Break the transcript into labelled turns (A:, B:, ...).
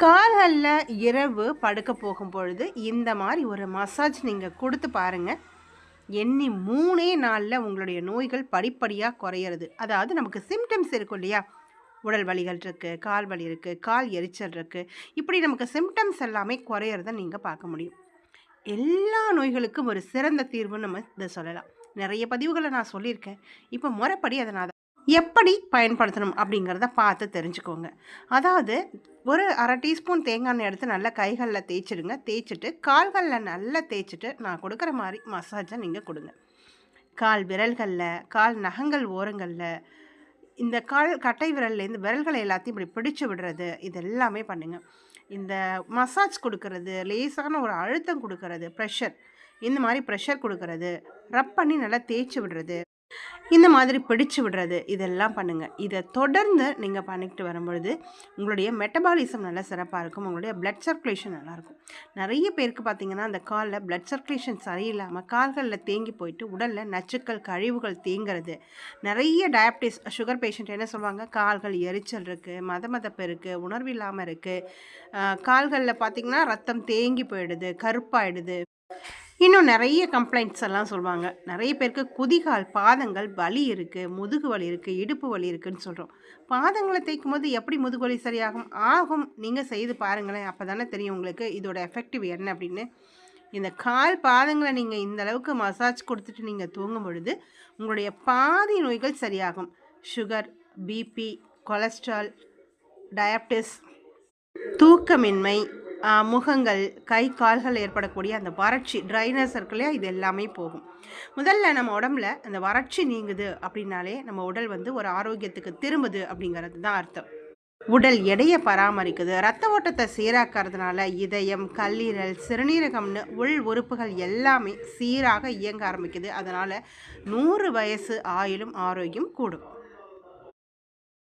A: கால்களில் இரவு படுக்க போகும் பொழுது இந்த மாதிரி ஒரு மசாஜ் நீங்கள் கொடுத்து பாருங்கள். எண்ணி 3 நாளில் உங்களுடைய நோய்கள் படிப்படியாக குறையிறது. அதாவது நமக்கு சிம்டம்ஸ் இருக்கும் இல்லையா, உடல் வலிகள் இருக்குது, கால் வலி இருக்குது, கால் எரிச்சல் இருக்குது, இப்படி நமக்கு சிம்டம்ஸ் எல்லாமே குறையிறத நீங்கள் பார்க்க முடியும். எல்லா நோய்களுக்கும் ஒரு சிறந்த தீர்வுன்னு நம்ம இதை சொல்லலாம். நிறைய பதிவுகளை நான் சொல்லியிருக்கேன். இப்போ முறைப்படி அதை நான் எப்படி பயன்படுத்தணும் அப்படிங்கிறத பார்த்து தெரிஞ்சுக்கோங்க. அதாவது ஒரு அரை டீஸ்பூன் தேங்காய் எண்ணெய் எடுத்து நல்லா கைகளில் தேய்ச்சிடுங்க. தேய்ச்சிட்டு கால்களில் நல்லா தேய்ச்சிட்டு நான் கொடுக்குற மாதிரி மசாஜை நீங்கள் கொடுங்க. கால் விரல்களில், கால் நகங்கள் ஓரங்களில், இந்த கால் கட்டை விரல்லேருந்து விரல்களை எல்லாத்தையும் இப்படி பிடிச்சு விடுறது, இது எல்லாமே பண்ணுங்கள். இந்த மசாஜ் கொடுக்கறது, லேசான ஒரு அழுத்தம் கொடுக்கறது, ப்ரெஷர், இந்த மாதிரி ப்ரெஷர் கொடுக்கறது, ரப் பண்ணி நல்லா தேய்ச்சி விடுறது, இந்த மாதிரி பிடிச்சு விடுறது, இதெல்லாம் பண்ணுங்கள். இதை தொடர்ந்து நீங்கள் பண்ணிக்கிட்டு வரும்பொழுது உங்களுடைய மெட்டபாலிசம் நல்லா சிறப்பாக இருக்கும். உங்களுடைய பிளட் சர்க்குலேஷன் நல்லாயிருக்கும். நிறைய பேருக்கு பார்த்திங்கன்னா அந்த காலில் பிளட் சர்க்குலேஷன் சரியில்லாமல் கால்களில் தேங்கி போயிட்டு உடலில் நச்சுக்கள், கழிவுகள் தேங்கிறது. நிறைய டயபிட்டிஸ் சுகர் பேஷண்ட் என்ன சொல்லுவாங்க, கால்கள் எரிச்சல் இருக்குது, மதமதப்பு இருக்குது, உணர்வு இல்லாமல் இருக்குது, கால்களில் பார்த்திங்கன்னா ரத்தம் தேங்கி போயிடுது, கருப்பாயிடுது, இன்னும் நிறைய கம்ப்ளைண்ட்ஸ் எல்லாம் சொல்லுவாங்க. நிறைய பேருக்கு குதிகால், பாதங்கள் வலி இருக்குது, முதுகு வலி இருக்குது, இடுப்பு வலி இருக்குதுன்னு சொல்கிறோம். பாதங்களை தேய்க்கும் போது எப்படி முதுகு வலி சரியாகும்? ஆகும். நீங்கள் செய்து பாருங்களேன். அப்போ தானே தெரியும் உங்களுக்கு இதோட எஃபெக்டிவ் என்ன அப்படின்னு. இந்த கால் பாதங்களை நீங்கள் இந்த அளவுக்கு மசாஜ் கொடுத்துட்டு நீங்கள் தூங்கும் பொழுது உங்களுடைய பாதி நோய்கள் சரியாகும். சுகர், பிபி, கொலஸ்ட்ரால், டயபிட்டிஸ், தூக்கமின்மை, முகங்கள், கை கால்கள் ஏற்படக்கூடிய அந்த வறட்சி, ட்ரைனஸ் இருக்கு இல்லையா, இது எல்லாமே போகும். முதல்ல நம்ம உடம்புல அந்த வறட்சி நீங்குது அப்படின்னாலே நம்ம உடல் ஒரு ஆரோக்கியத்துக்கு திரும்புது அப்படிங்கிறது தான் அர்த்தம். உடல் எடையை பராமரிக்குது, ரத்த ஓட்டத்தை சீராக்கிறதுனால இதயம், கல்லீரல், சிறுநீரகம்னு உள் உறுப்புகள் எல்லாமே சீராக இயங்க ஆரம்பிக்குது. அதனால் 100 வயசு ஆயுளும் ஆரோக்கியம் கூடும்.